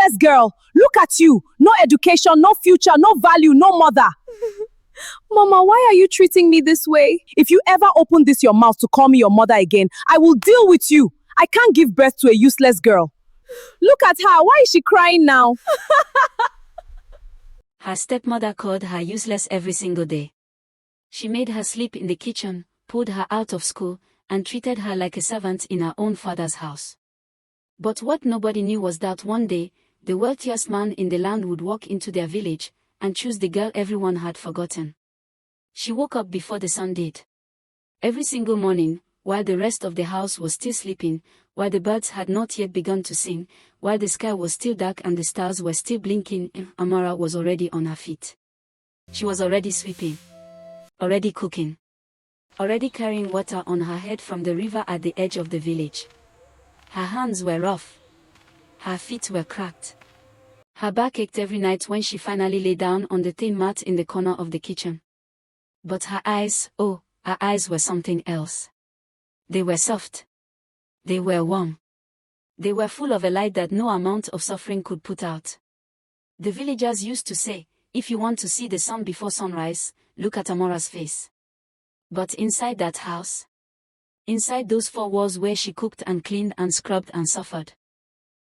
useless girl. Look at you. No education, no future, no value, no mother. Mama, why are you treating me this way? If you ever open this your mouth to call me your mother again, I will deal with you. I can't give birth to a useless girl. Look at her. Why is she crying now? Her stepmother called her useless every single day. She made her sleep in the kitchen, pulled her out of school, and treated her like a servant in her own father's house. But what nobody knew was that one day, the wealthiest man in the land would walk into their village and choose the girl everyone had forgotten. She woke up before the sun did. Every single morning, while the rest of the house was still sleeping, while the birds had not yet begun to sing, while the sky was still dark and the stars were still blinking, Amara was already on her feet. She was already sweeping, already cooking, already carrying water on her head from the river at the edge of the village. Her hands were rough. Her feet were cracked. Her back ached every night when she finally lay down on the thin mat in the corner of the kitchen. But her eyes, oh, her eyes were something else. They were soft. They were warm. They were full of a light that no amount of suffering could put out. The villagers used to say, if you want to see the sun before sunrise, look at Amora's face. But inside that house, inside those four walls where she cooked and cleaned and scrubbed and suffered,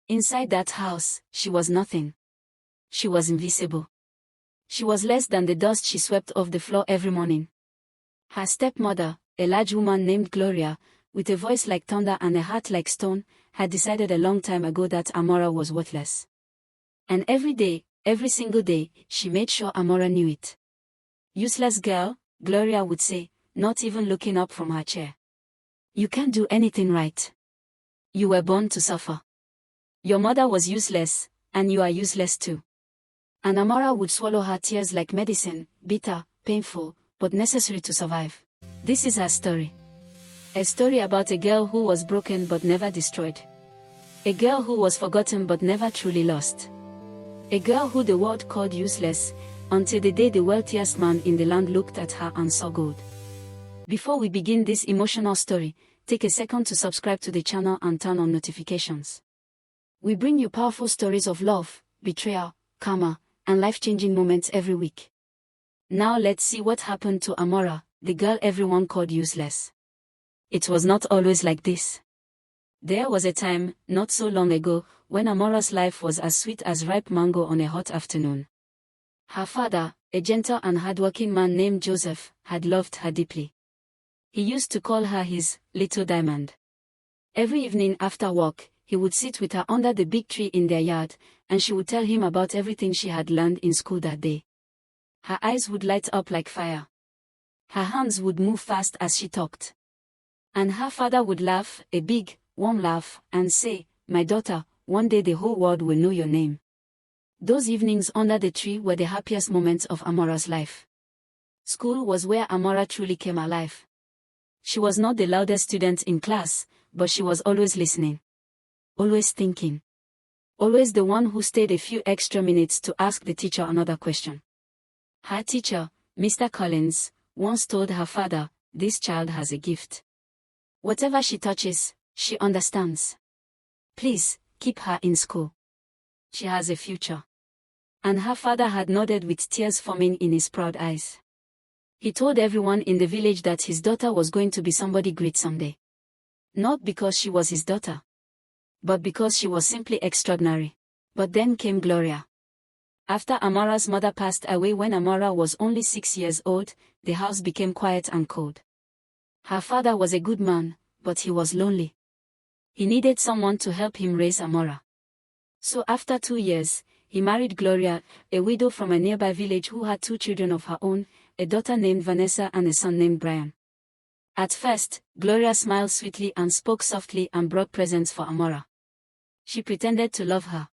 inside that house, she was nothing. She was invisible. She was less than the dust she swept off the floor every morning. Her stepmother, a large woman named Gloria, with a voice like thunder and a heart like stone, had decided a long time ago that Amora was worthless. And every day, every single day, she made sure Amora knew it. Useless girl, Gloria would say, not even looking up from her chair. You can't do anything right. You were born to suffer. Your mother was useless, and you are useless too. And Amora would swallow her tears like medicine, bitter, painful, but necessary to survive. This is her story. A story about a girl who was broken but never destroyed. A girl who was forgotten but never truly lost. A girl who the world called useless, until the day the wealthiest man in the land looked at her and saw gold. Before we begin this emotional story, take a second to subscribe to the channel and turn on notifications. We bring you powerful stories of love, betrayal, karma, and life-changing moments every week. Now let's see what happened to Amora, the girl everyone called useless. It was not always like this. There was a time, not so long ago, when Amora's life was as sweet as ripe mango on a hot afternoon. Her father, a gentle and hardworking man named Joseph, had loved her deeply. He used to call her his little diamond. Every evening after work, he would sit with her under the big tree in their yard, and she would tell him about everything she had learned in school that day. Her eyes would light up like fire. Her hands would move fast as she talked. And her father would laugh, a big, warm laugh, and say, "My daughter, one day the whole world will know your name." Those evenings under the tree were the happiest moments of Amora's life. School was where Amora truly came alive. She was not the loudest student in class, but she was always listening. Always thinking. Always the one who stayed a few extra minutes to ask the teacher another question. Her teacher, Mr. Collins, once told her father, "This child has a gift. Whatever she touches, she understands. Please, keep her in school. She has a future." And her father had nodded with tears forming in his proud eyes. He told everyone in the village that his daughter was going to be somebody great someday. Not because she was his daughter, but because she was simply extraordinary. But then came Gloria. After Amora's mother passed away when Amora was only 6 years old, the house became quiet and cold. Her father was a good man, but he was lonely. He needed someone to help him raise Amora. So after 2 years, he married Gloria, a widow from a nearby village who had 2 children of her own, a daughter named Vanessa and a son named Brian. At first, Gloria smiled sweetly and spoke softly and brought presents for Amora. She pretended to love her.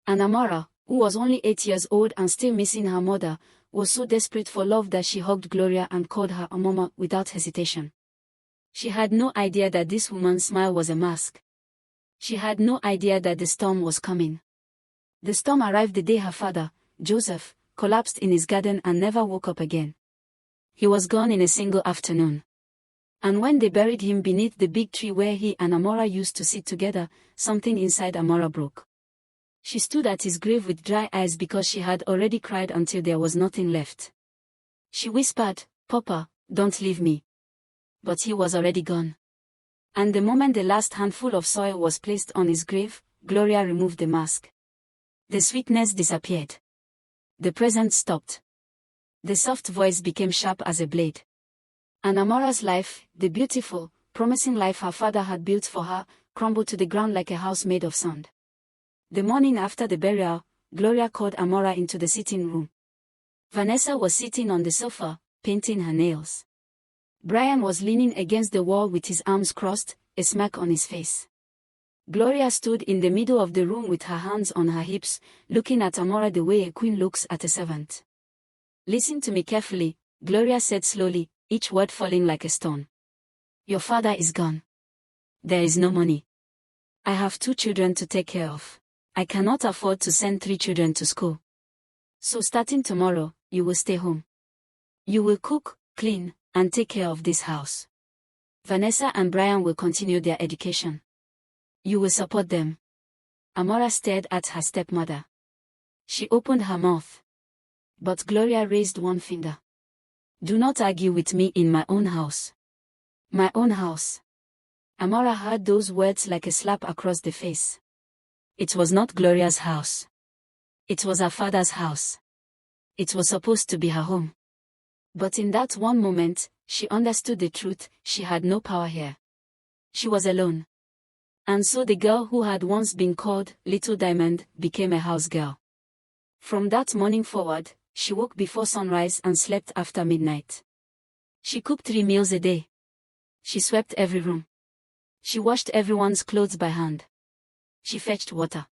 And Amora, who was only 8 years old and still missing her mother, was so desperate for love that she hugged Gloria and called her Amoma without hesitation. She had no idea that this woman's smile was a mask. She had no idea that the storm was coming. The storm arrived the day her father, Joseph, collapsed in his garden and never woke up again. He was gone in a single afternoon. And when they buried him beneath the big tree where he and Amora used to sit together, something inside Amora broke. She stood at his grave with dry eyes because she had already cried until there was nothing left. She whispered, "Papa, don't leave me." But he was already gone. And the moment the last handful of soil was placed on his grave, Gloria removed the mask. The sweetness disappeared. The present stopped. The soft voice became sharp as a blade. And Amora's life, the beautiful, promising life her father had built for her, crumbled to the ground like a house made of sand. The morning after the burial, Gloria called Amora into the sitting room. Vanessa was sitting on the sofa, painting her nails. Brian was leaning against the wall with his arms crossed, a smirk on his face. Gloria stood in the middle of the room with her hands on her hips, looking at Amora the way a queen looks at a servant. "Listen to me carefully," Gloria said slowly, each word falling like a stone. "Your father is gone. There is no money. I have 2 children to take care of. I cannot afford to send 3 children to school. So starting tomorrow, you will stay home. You will cook, clean, and take care of this house. Vanessa and Brian will continue their education. You will support them." Amora stared at her stepmother. She opened her mouth. But Gloria raised one finger. "Do not argue with me in my own house. My own house." Amora heard those words like a slap across the face. It was not Gloria's house. It was her father's house. It was supposed to be her home. But in that one moment, she understood the truth: she had no power here. She was alone. And so the girl who had once been called Little Diamond became a house girl. From that morning forward, she woke before sunrise and slept after midnight. She cooked 3 meals a day. She swept every room. She washed everyone's clothes by hand. She fetched water.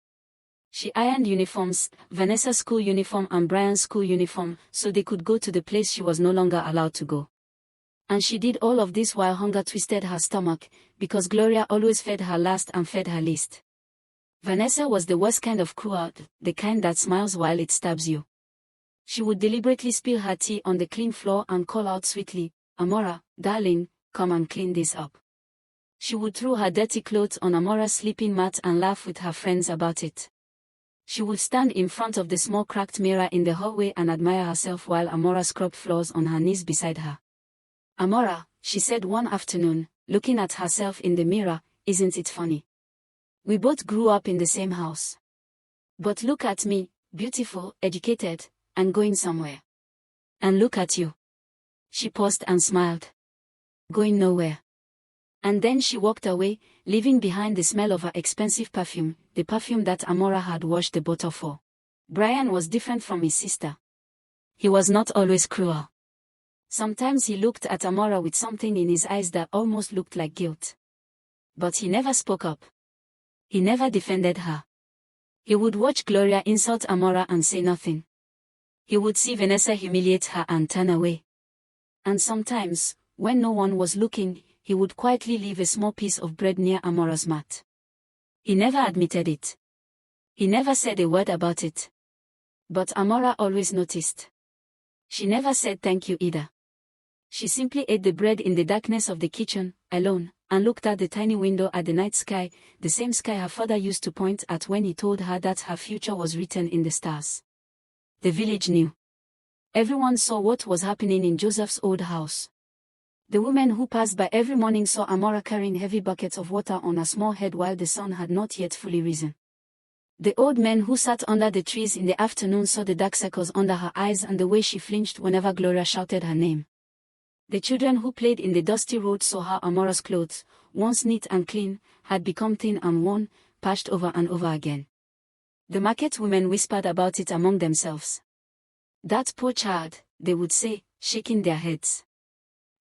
She ironed uniforms, Vanessa's school uniform and Brian's school uniform, so they could go to the place she was no longer allowed to go. And she did all of this while hunger twisted her stomach, because Gloria always fed her last and fed her least. Vanessa was the worst kind of cruel, the kind that smiles while it stabs you. She would deliberately spill her tea on the clean floor and call out sweetly, "Amora, darling, come and clean this up." She would throw her dirty clothes on Amora's sleeping mat and laugh with her friends about it. She would stand in front of the small cracked mirror in the hallway and admire herself while Amora scrubbed floors on her knees beside her. "Amora," she said one afternoon, looking at herself in the mirror, "isn't it funny? We both grew up in the same house. But look at me, beautiful, educated, and going somewhere. And look at you." She paused and smiled. "Going nowhere." And then she walked away, leaving behind the smell of her expensive perfume, the perfume that Amora had washed the bottle for. Brian was different from his sister. He was not always cruel. Sometimes he looked at Amora with something in his eyes that almost looked like guilt. But he never spoke up. He never defended her. He would watch Gloria insult Amora and say nothing. He would see Vanessa humiliate her and turn away. And sometimes, when no one was looking, he would quietly leave a small piece of bread near Amora's mat. He never admitted it. He never said a word about it. But Amora always noticed. She never said thank you either. She simply ate the bread in the darkness of the kitchen, alone, and looked out the tiny window at the night sky, the same sky her father used to point at when he told her that her future was written in the stars. The village knew. Everyone saw what was happening in Joseph's old house. The women who passed by every morning saw Amora carrying heavy buckets of water on her small head while the sun had not yet fully risen. The old men who sat under the trees in the afternoon saw the dark circles under her eyes and the way she flinched whenever Gloria shouted her name. The children who played in the dusty road saw how Amora's clothes, once neat and clean, had become thin and worn, patched over and over again. The market women whispered about it among themselves. "That poor child," they would say, shaking their heads.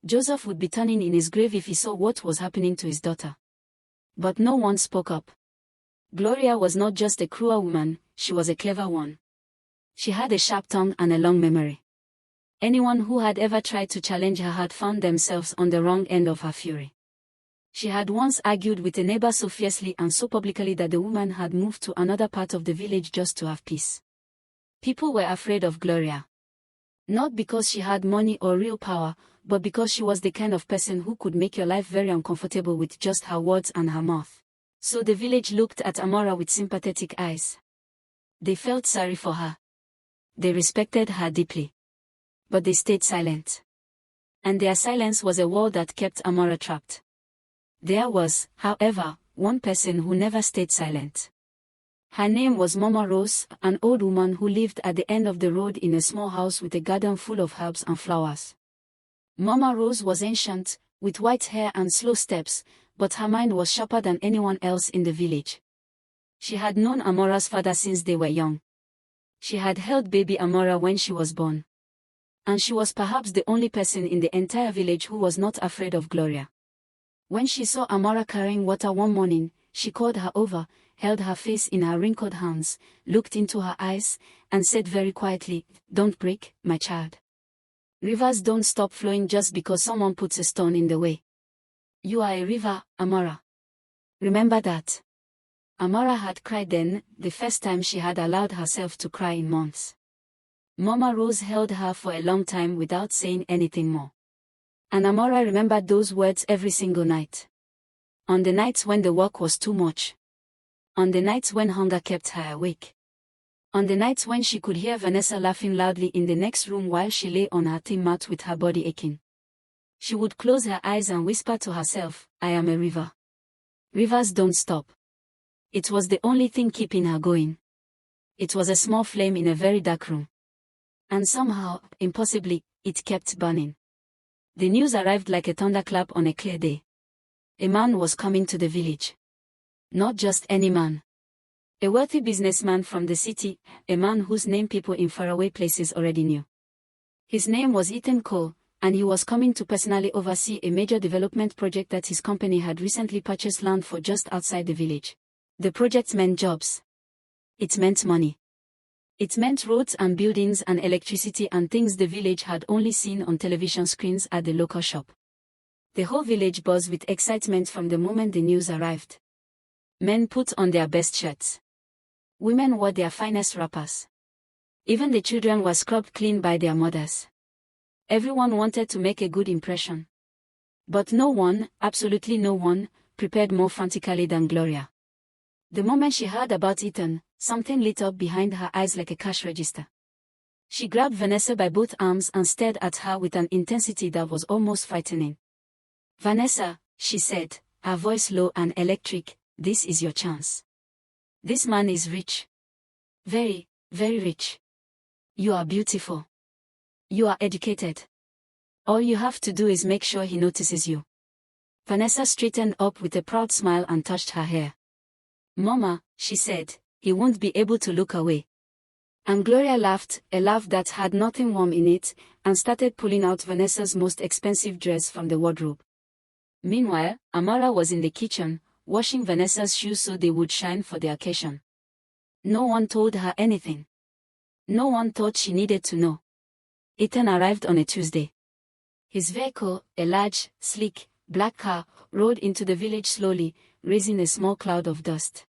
Joseph would be turning in his grave if he saw what was happening to his daughter. But no one spoke up. Gloria was not just a cruel woman, she was a clever one. She had a sharp tongue and a long memory. Anyone who had ever tried to challenge her had found themselves on the wrong end of her fury. She had once argued with a neighbor so fiercely and so publicly that the woman had moved to another part of the village just to have peace. People were afraid of Gloria. Not because she had money or real power, but because she was the kind of person who could make your life very uncomfortable with just her words and her mouth. So the village looked at Amora with sympathetic eyes. They felt sorry for her. They respected her deeply. But they stayed silent. And their silence was a wall that kept Amora trapped. There was, however, one person who never stayed silent. Her name was Mama Rose, an old woman who lived at the end of the road in a small house with a garden full of herbs and flowers. Mama Rose was ancient, with white hair and slow steps, but her mind was sharper than anyone else in the village. She had known Amora's father since they were young. She had held baby Amora when she was born. And she was perhaps the only person in the entire village who was not afraid of Gloria. When she saw Amora carrying water one morning, she called her over, held her face in her wrinkled hands, looked into her eyes, and said very quietly, "Don't break, my child. Rivers don't stop flowing just because someone puts a stone in the way. You are a river, Amora. Remember that." Amora had cried then, the first time she had allowed herself to cry in months. Mama Rose held her for a long time without saying anything more. And Amora remembered those words every single night. On the nights when the work was too much. On the nights when hunger kept her awake. On the nights when she could hear Vanessa laughing loudly in the next room while she lay on her thin mat with her body aching. She would close her eyes and whisper to herself, "I am a river. Rivers don't stop." It was the only thing keeping her going. It was a small flame in a very dark room. And somehow, impossibly, it kept burning. The news arrived like a thunderclap on a clear day. A man was coming to the village. Not just any man. A wealthy businessman from the city, a man whose name people in faraway places already knew. His name was Ethan Cole, and he was coming to personally oversee a major development project that his company had recently purchased land for just outside the village. The project meant jobs. It meant money. It meant roads and buildings and electricity and things the village had only seen on television screens at the local shop. The whole village buzzed with excitement from the moment the news arrived. Men put on their best shirts. Women wore their finest wrappers. Even the children were scrubbed clean by their mothers. Everyone wanted to make a good impression. But no one, absolutely no one, prepared more frantically than Gloria. The moment she heard about Ethan, something lit up behind her eyes like a cash register. She grabbed Vanessa by both arms and stared at her with an intensity that was almost frightening. "Vanessa," she said, her voice low and electric, "this is your chance. This man is rich. Very, very rich. You are beautiful. You are educated. All you have to do is make sure he notices you." Vanessa straightened up with a proud smile and touched her hair. "Mama," she said, "he won't be able to look away." And Gloria laughed, a laugh that had nothing warm in it, and started pulling out Vanessa's most expensive dress from the wardrobe. Meanwhile, Amara was in the kitchen, washing Vanessa's shoes so they would shine for the occasion. No one told her anything. No one thought she needed to know. Ethan arrived on a Tuesday. His vehicle, a large, sleek, black car, rode into the village slowly, raising a small cloud of dust.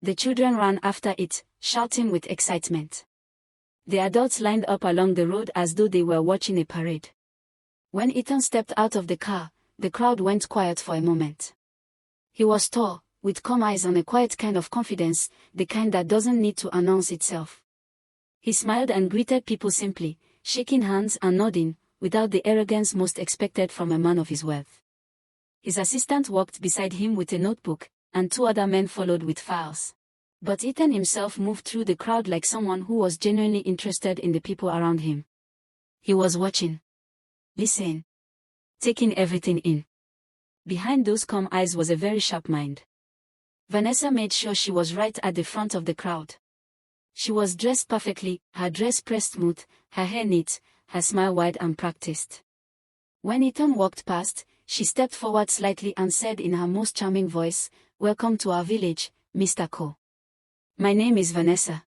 The children ran after it, shouting with excitement. The adults lined up along the road as though they were watching a parade. When Ethan stepped out of the car, the crowd went quiet for a moment. He was tall, with calm eyes and a quiet kind of confidence, the kind that doesn't need to announce itself. He smiled and greeted people simply, shaking hands and nodding, without the arrogance most expected from a man of his wealth. His assistant walked beside him with a notebook, and two other men followed with files. But Ethan himself moved through the crowd like someone who was genuinely interested in the people around him. He was watching. Listening. Taking everything in. Behind those calm eyes was a very sharp mind. Vanessa made sure she was right at the front of the crowd. She was dressed perfectly, her dress pressed smooth, her hair neat, her smile wide and practiced. When Ethan walked past, she stepped forward slightly and said in her most charming voice, "Welcome to our village, Mr. Cole. My name is Vanessa.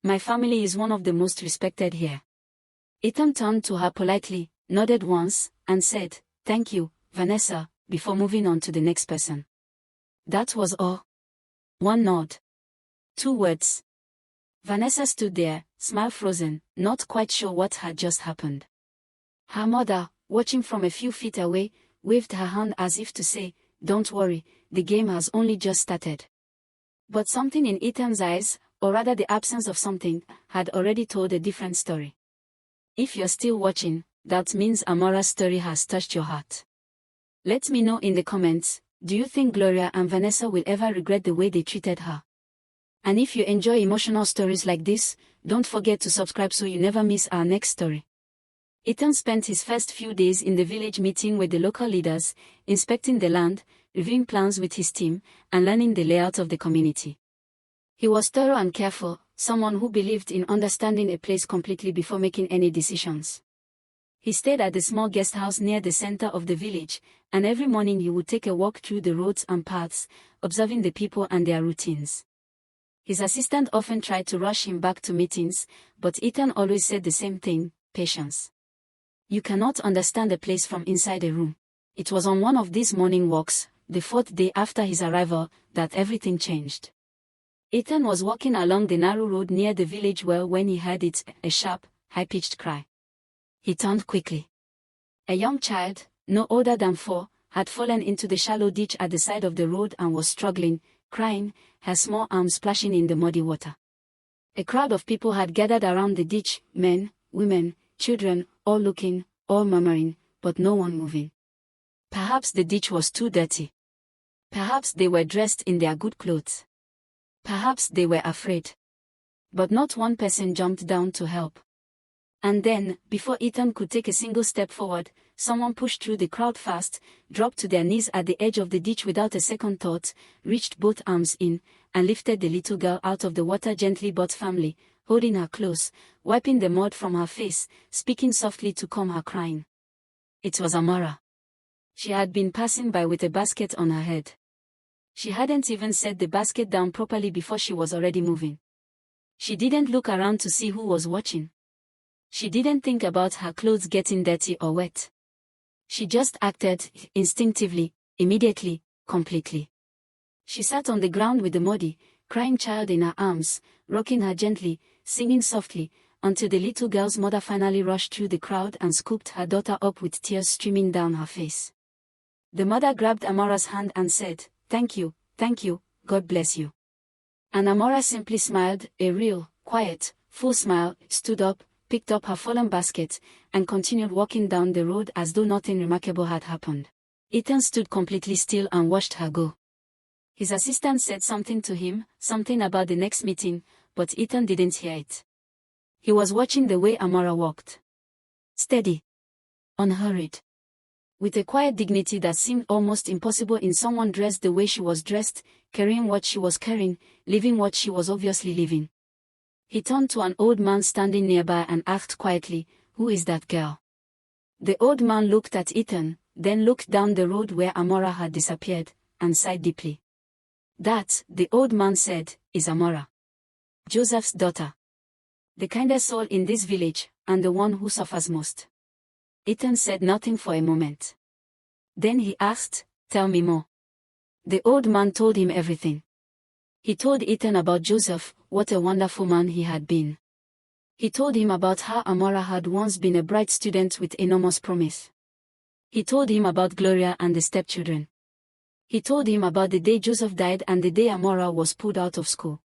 My family is one of the most respected here." Ethan turned to her politely, nodded once, and said, "Thank you, Vanessa," before moving on to the next person. That was all. One nod. Two words. Vanessa stood there, smile frozen, not quite sure what had just happened. Her mother, watching from a few feet away, waved her hand as if to say, "Don't worry, the game has only just started." But something in Ethan's eyes, or rather the absence of something, had already told a different story. If you're still watching, that means Amora's story has touched your heart. Let me know in the comments, do you think Gloria and Vanessa will ever regret the way they treated her? And if you enjoy emotional stories like this, don't forget to subscribe so you never miss our next story. Ethan spent his first few days in the village meeting with the local leaders, inspecting the land, reviewing plans with his team, and learning the layout of the community. He was thorough and careful, someone who believed in understanding a place completely before making any decisions. He stayed at the small guest house near the center of the village, and every morning he would take a walk through the roads and paths, observing the people and their routines. His assistant often tried to rush him back to meetings, but Ethan always said the same thing: patience. You cannot understand a place from inside a room. It was on one of these morning walks, the 4th day after his arrival, that everything changed. Ethan was walking along the narrow road near the village well when he heard it, a sharp, high-pitched cry. He turned quickly. A young child, no older than 4, had fallen into the shallow ditch at the side of the road and was struggling, crying, her small arms splashing in the muddy water. A crowd of people had gathered around the ditch, men, women, children, all looking, all murmuring, but no one moving. Perhaps the ditch was too dirty. Perhaps they were dressed in their good clothes. Perhaps they were afraid. But not one person jumped down to help. And then, before Ethan could take a single step forward, someone pushed through the crowd fast, dropped to their knees at the edge of the ditch without a second thought, reached both arms in, and lifted the little girl out of the water gently but firmly, holding her close, wiping the mud from her face, speaking softly to calm her crying. It was Amara. She had been passing by with a basket on her head. She hadn't even set the basket down properly before she was already moving. She didn't look around to see who was watching. She didn't think about her clothes getting dirty or wet. She just acted, instinctively, immediately, completely. She sat on the ground with the muddy, crying child in her arms, rocking her gently, singing softly, until the little girl's mother finally rushed through the crowd and scooped her daughter up with tears streaming down her face. The mother grabbed Amora's hand and said, thank you, God bless you." And Amora simply smiled, a real, quiet, full smile, stood up, picked up her fallen basket, and continued walking down the road as though nothing remarkable had happened. Ethan stood completely still and watched her go. His assistant said something to him, something about the next meeting, but Ethan didn't hear it. He was watching the way Amora walked. Steady. Unhurried. With a quiet dignity that seemed almost impossible in someone dressed the way she was dressed, carrying what she was carrying, living what she was obviously living. He turned to an old man standing nearby and asked quietly, "Who is that girl?" The old man looked at Ethan, then looked down the road where Amora had disappeared, and sighed deeply. "That," the old man said, "is Amora. Joseph's daughter. The kindest soul in this village, and the one who suffers most." Ethan said nothing for a moment. Then he asked, "Tell me more." The old man told him everything. He told Ethan about Joseph, what a wonderful man he had been. He told him about how Amora had once been a bright student with enormous promise. He told him about Gloria and the stepchildren. He told him about the day Joseph died and the day Amora was pulled out of school.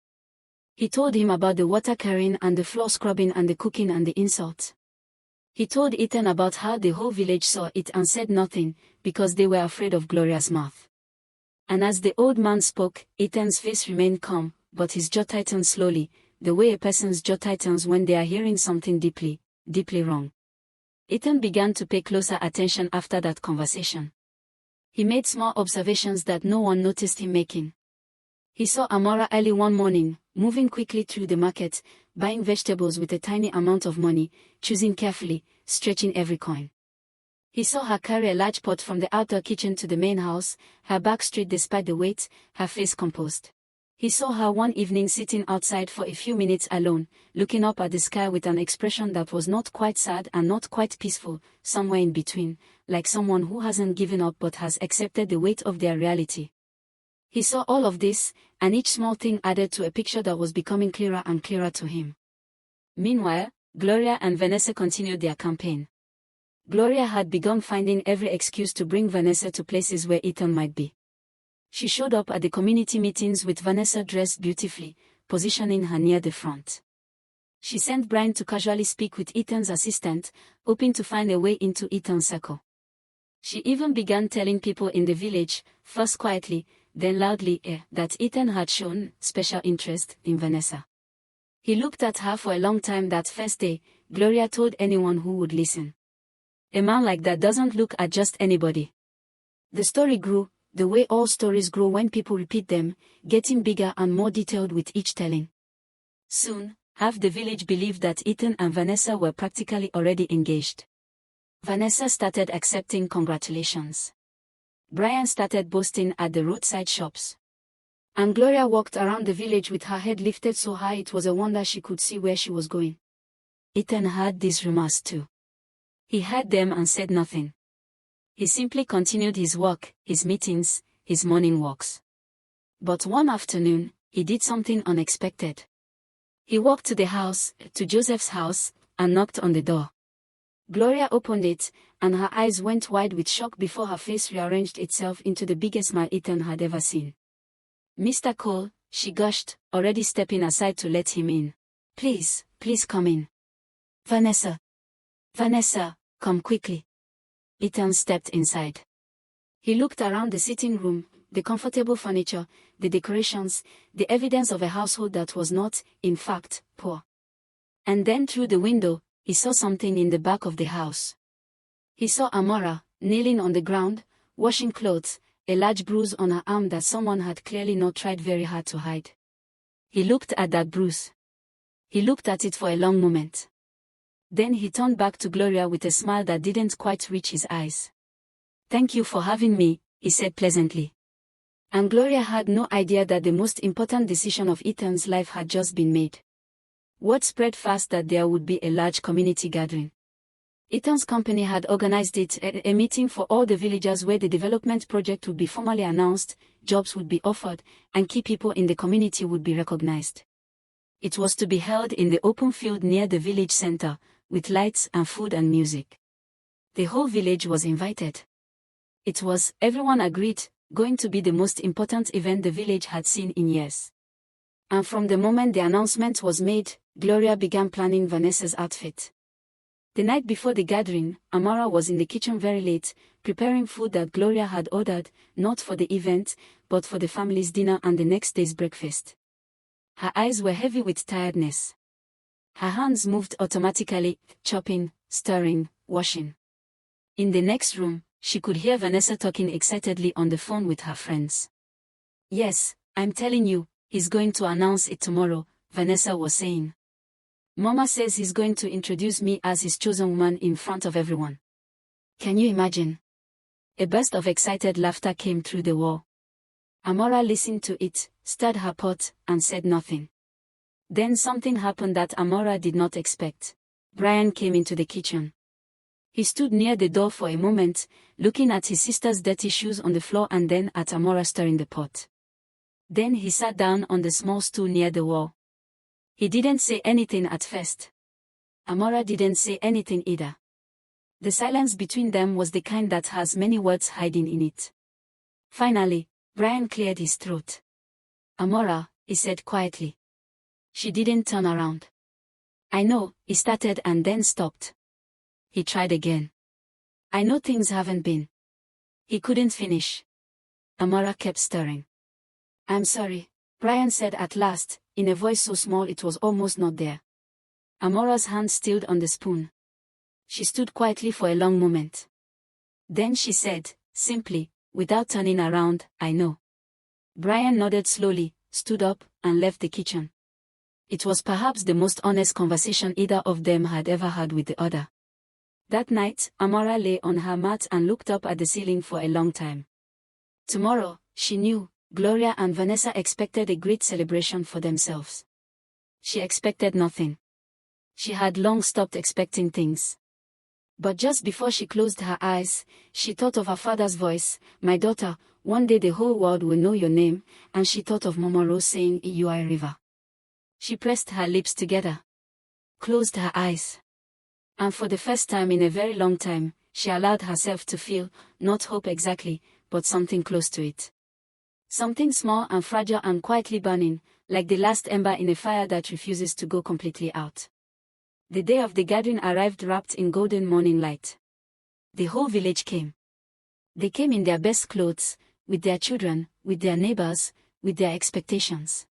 He told him about the water carrying and the floor scrubbing and the cooking and the insults. He told Ethan about how the whole village saw it and said nothing, because they were afraid of Gloria's mouth. And as the old man spoke, Ethan's face remained calm, but his jaw tightened slowly, the way a person's jaw tightens when they are hearing something deeply, deeply wrong. Ethan began to pay closer attention after that conversation. He made small observations that no one noticed him making. He saw Amora early one morning, moving quickly through the market, buying vegetables with a tiny amount of money, choosing carefully, stretching every coin. He saw her carry a large pot from the outdoor kitchen to the main house, her back straight despite the weight, her face composed. He saw her one evening sitting outside for a few minutes alone, looking up at the sky with an expression that was not quite sad and not quite peaceful, somewhere in between, like someone who hasn't given up but has accepted the weight of their reality. He saw all of this, and each small thing added to a picture that was becoming clearer and clearer to him. Meanwhile, Gloria and Vanessa continued their campaign. Gloria had begun finding every excuse to bring Vanessa to places where Ethan might be. She showed up at the community meetings with Vanessa dressed beautifully, positioning her near the front. She sent Brian to casually speak with Ethan's assistant, hoping to find a way into Ethan's circle. She even began telling people in the village, first quietly, then loudly, that Ethan had shown special interest in Vanessa. He looked at her for a long time that first day, Gloria told anyone who would listen. A man like that doesn't look at just anybody. The story grew, the way all stories grow when people repeat them, getting bigger and more detailed with each telling. Soon, half the village believed that Ethan and Vanessa were practically already engaged. Vanessa started accepting congratulations. Brian started boasting at the roadside shops. And Gloria walked around the village with her head lifted so high it was a wonder she could see where she was going. Ethan heard these rumors too. He heard them and said nothing. He simply continued his work, his meetings, his morning walks. But one afternoon, he did something unexpected. He walked to the house, to Joseph's house, and knocked on the door. Gloria opened it, and her eyes went wide with shock before her face rearranged itself into the biggest smile Ethan had ever seen. "Mr. Cole," she gushed, already stepping aside to let him in. Please come in." Vanessa, come quickly." Ethan stepped inside. He looked around the sitting room, the comfortable furniture, the decorations, the evidence of a household that was not, in fact, poor. And then through the window, he saw something in the back of the house. He saw Amora, kneeling on the ground, washing clothes, a large bruise on her arm that someone had clearly not tried very hard to hide. He looked at that bruise. He looked at it for a long moment. Then he turned back to Gloria with a smile that didn't quite reach his eyes. "Thank you for having me," he said pleasantly. And Gloria had no idea that the most important decision of Ethan's life had just been made. Word spread fast that there would be a large community gathering. Ethan's company had organized it, a meeting for all the villagers where the development project would be formally announced, jobs would be offered, and key people in the community would be recognized. It was to be held in the open field near the village center, with lights and food and music. The whole village was invited. It was, everyone agreed, going to be the most important event the village had seen in years. And from the moment the announcement was made, Gloria began planning Vanessa's outfit. The night before the gathering, Amara was in the kitchen very late, preparing food that Gloria had ordered, not for the event, but for the family's dinner and the next day's breakfast. Her eyes were heavy with tiredness. Her hands moved automatically, chopping, stirring, washing. In the next room, she could hear Vanessa talking excitedly on the phone with her friends. "Yes, I'm telling you, he's going to announce it tomorrow," Vanessa was saying. "Mama says he's going to introduce me as his chosen woman in front of everyone." Can you imagine? A burst of excited laughter came through the wall. Amora listened to it, stirred her pot, and said nothing. Then something happened that Amora did not expect. Brian came into the kitchen. He stood near the door for a moment, looking at his sister's dirty shoes on the floor and then at Amora stirring the pot. Then he sat down on the small stool near the wall. He didn't say anything at first. Amora didn't say anything either. The silence between them was the kind that has many words hiding in it. Finally, Brian cleared his throat. "Amora," he said quietly. She didn't turn around. "I know," he started and then stopped. He tried again. "I know things haven't been." He couldn't finish. Amora kept stirring. "I'm sorry," Brian said at last, in a voice so small it was almost not there. Amora's hand stilled on the spoon. She stood quietly for a long moment. Then she said, simply, without turning around, "I know." Brian nodded slowly, stood up, and left the kitchen. It was perhaps the most honest conversation either of them had ever had with the other. That night, Amara lay on her mat and looked up at the ceiling for a long time. Tomorrow, she knew, Gloria and Vanessa expected a great celebration for themselves. She expected nothing. She had long stopped expecting things. But just before she closed her eyes, she thought of her father's voice, "My daughter, one day the whole world will know your name," and she thought of Mama Rose saying, "You are a river." She pressed her lips together, closed her eyes. And for the first time in a very long time, she allowed herself to feel, not hope exactly, but something close to it. Something small and fragile and quietly burning, like the last ember in a fire that refuses to go completely out. The day of the gathering arrived wrapped in golden morning light. The whole village came. They came in their best clothes, with their children, with their neighbors, with their expectations.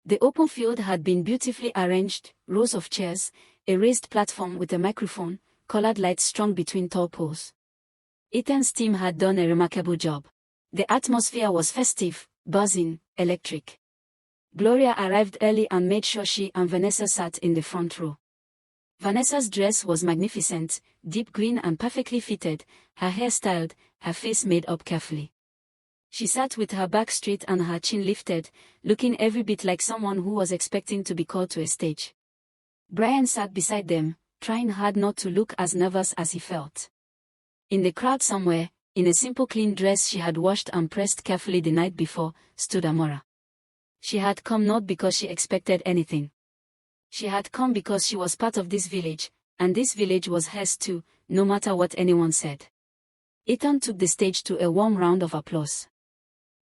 The open field had been beautifully arranged, rows of chairs, a raised platform with a microphone, colored lights strung between tall poles. Ethan's team had done a remarkable job. The atmosphere was festive, buzzing, electric. Gloria arrived early and made sure she and Vanessa sat in the front row. Vanessa's dress was magnificent, deep green and perfectly fitted, her hair styled, her face made up carefully. She sat with her back straight and her chin lifted, looking every bit like someone who was expecting to be called to a stage. Brian sat beside them, trying hard not to look as nervous as he felt. In the crowd somewhere, in a simple clean dress she had washed and pressed carefully the night before, stood Amora. She had come not because she expected anything. She had come because she was part of this village, and this village was hers too, no matter what anyone said. Ethan took the stage to a warm round of applause.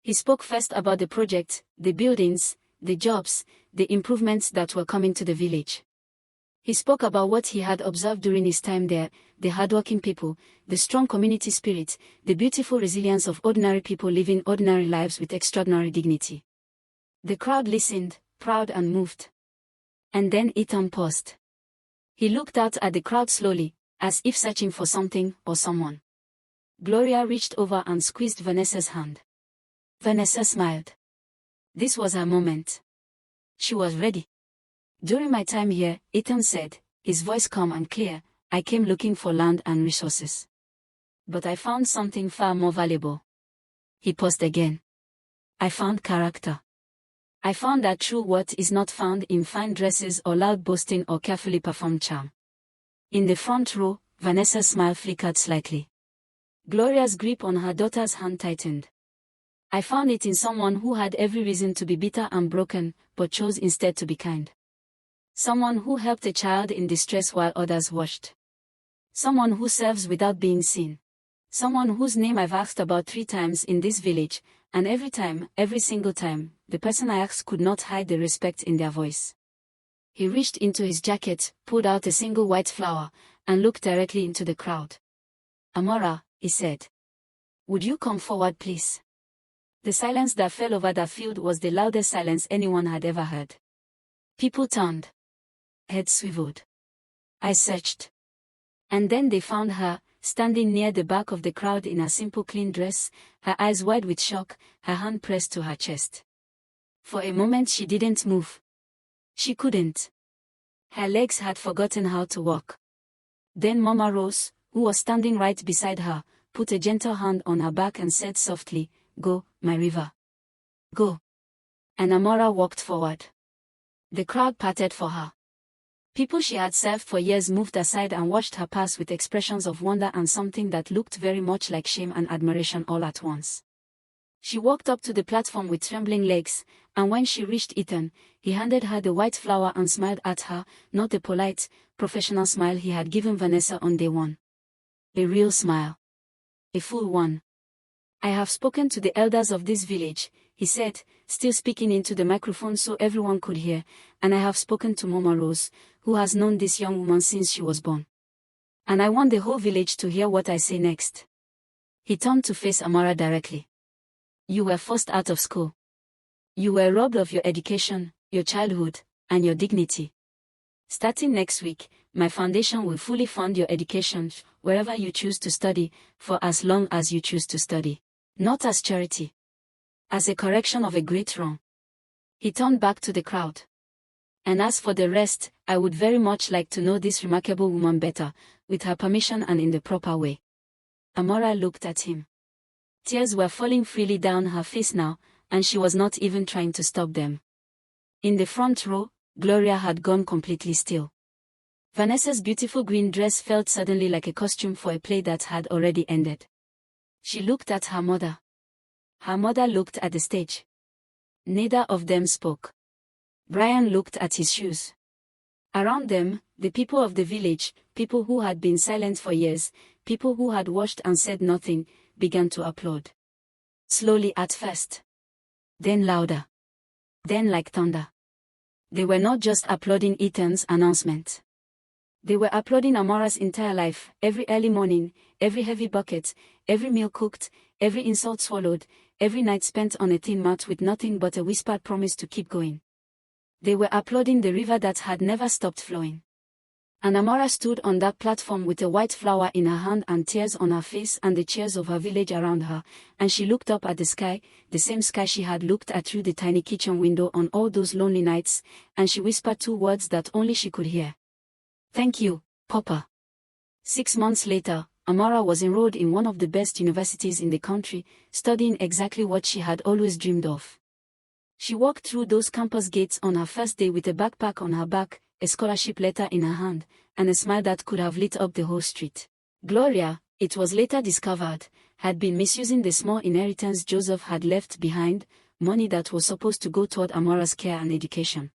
He spoke first about the project, the buildings, the jobs, the improvements that were coming to the village. He spoke about what he had observed during his time there, the hardworking people, the strong community spirit, the beautiful resilience of ordinary people living ordinary lives with extraordinary dignity. The crowd listened, proud and moved. And then Ethan paused. He looked out at the crowd slowly, as if searching for something or someone. Gloria reached over and squeezed Vanessa's hand. Vanessa smiled. This was her moment. She was ready. During my time here, Ethan said, his voice calm and clear, I came looking for land and resources. But I found something far more valuable. He paused again. I found character. I found that true worth is not found in fine dresses or loud boasting or carefully performed charm. In the front row, Vanessa's smile flickered slightly. Gloria's grip on her daughter's hand tightened. I found it in someone who had every reason to be bitter and broken, but chose instead to be kind. Someone who helped a child in distress while others watched. Someone who serves without being seen. Someone whose name I've asked about 3 times in this village, and every time, every single time, the person I asked could not hide the respect in their voice. He reached into his jacket, pulled out a single white flower, and looked directly into the crowd. Amora, he said. Would you come forward, please? The silence that fell over the field was the loudest silence anyone had ever heard. People turned. Heads swiveled. Eyes searched. And then they found her, standing near the back of the crowd in a simple clean dress, her eyes wide with shock, her hand pressed to her chest. For a moment she didn't move. She couldn't. Her legs had forgotten how to walk. Then Mama Rose, who was standing right beside her, put a gentle hand on her back and said softly, Go, my river. Go. And Amora walked forward. The crowd parted for her. People she had served for years moved aside and watched her pass with expressions of wonder and something that looked very much like shame and admiration all at once. She walked up to the platform with trembling legs, and when she reached Ethan, he handed her the white flower and smiled at her, not the polite, professional smile he had given Vanessa on day one. A real smile. A full one. I have spoken to the elders of this village, he said, still speaking into the microphone so everyone could hear, and I have spoken to Mama Rose, who has known this young woman since she was born. And I want the whole village to hear what I say next. He turned to face Amara directly. You were forced out of school. You were robbed of your education, your childhood, and your dignity. Starting next week, my foundation will fully fund your education, wherever you choose to study, for as long as you choose to study. Not as charity. As a correction of a great wrong. He turned back to the crowd. And as for the rest, I would very much like to know this remarkable woman better, with her permission and in the proper way. Amora looked at him. Tears were falling freely down her face now, and she was not even trying to stop them. In the front row, Gloria had gone completely still. Vanessa's beautiful green dress felt suddenly like a costume for a play that had already ended. She looked at her mother. Her mother looked at the stage. Neither of them spoke. Brian looked at his shoes. Around them, the people of the village, people who had been silent for years, people who had watched and said nothing, began to applaud. Slowly at first. Then louder. Then like thunder. They were not just applauding Ethan's announcement. They were applauding Amora's entire life, every early morning, every heavy bucket, every meal cooked, every insult swallowed, every night spent on a thin mat with nothing but a whispered promise to keep going. They were applauding the river that had never stopped flowing. And Amara stood on that platform with a white flower in her hand and tears on her face and the cheers of her village around her, and she looked up at the sky, the same sky she had looked at through the tiny kitchen window on all those lonely nights, and she whispered 2 words that only she could hear. "Thank you, Papa." 6 months later, Amara was enrolled in one of the best universities in the country, studying exactly what she had always dreamed of. She walked through those campus gates on her first day with a backpack on her back, a scholarship letter in her hand, and a smile that could have lit up the whole street. Gloria, it was later discovered, had been misusing the small inheritance Joseph had left behind, money that was supposed to go toward Amora's care and education.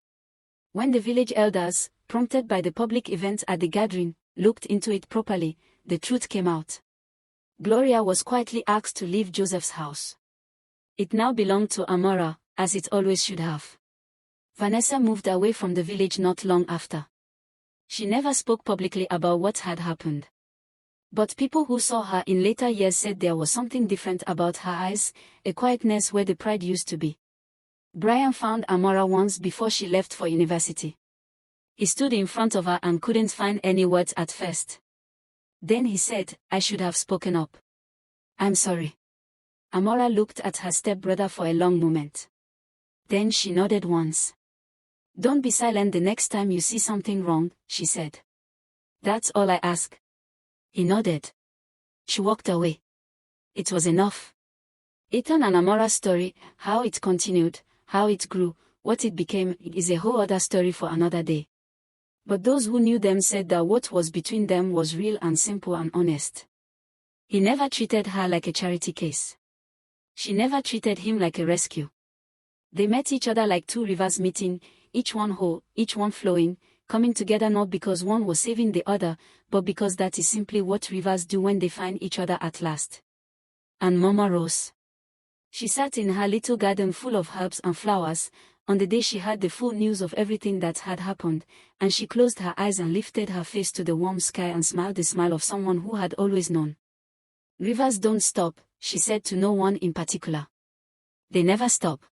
When the village elders, prompted by the public events at the gathering, looked into it properly, the truth came out. Gloria was quietly asked to leave Joseph's house. It now belonged to Amora, as it always should have. Vanessa moved away from the village not long after. She never spoke publicly about what had happened. But people who saw her in later years said there was something different about her eyes, a quietness where the pride used to be. Brian found Amora once before she left for university. He stood in front of her and couldn't find any words at first. Then he said, "I should have spoken up. I'm sorry." Amora looked at her stepbrother for a long moment. Then she nodded once. "Don't be silent the next time you see something wrong," she said. "That's all I ask." He nodded. She walked away. It was enough. Ethan and Amora's story, how it continued, how it grew, what it became, is a whole other story for another day. But those who knew them said that what was between them was real and simple and honest. He never treated her like a charity case. She never treated him like a rescue. They met each other like 2 rivers meeting, each one whole, each one flowing, coming together not because one was saving the other, but because that is simply what rivers do when they find each other at last. And Mama rose. She sat in her little garden full of herbs and flowers, on the day she heard the full news of everything that had happened, and she closed her eyes and lifted her face to the warm sky and smiled the smile of someone who had always known. "Rivers don't stop," she said to no one in particular. "They never stop."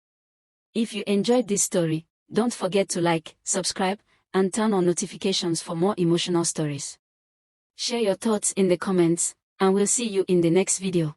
If you enjoyed this story, don't forget to like, subscribe, and turn on notifications for more emotional stories. Share your thoughts in the comments, and we'll see you in the next video.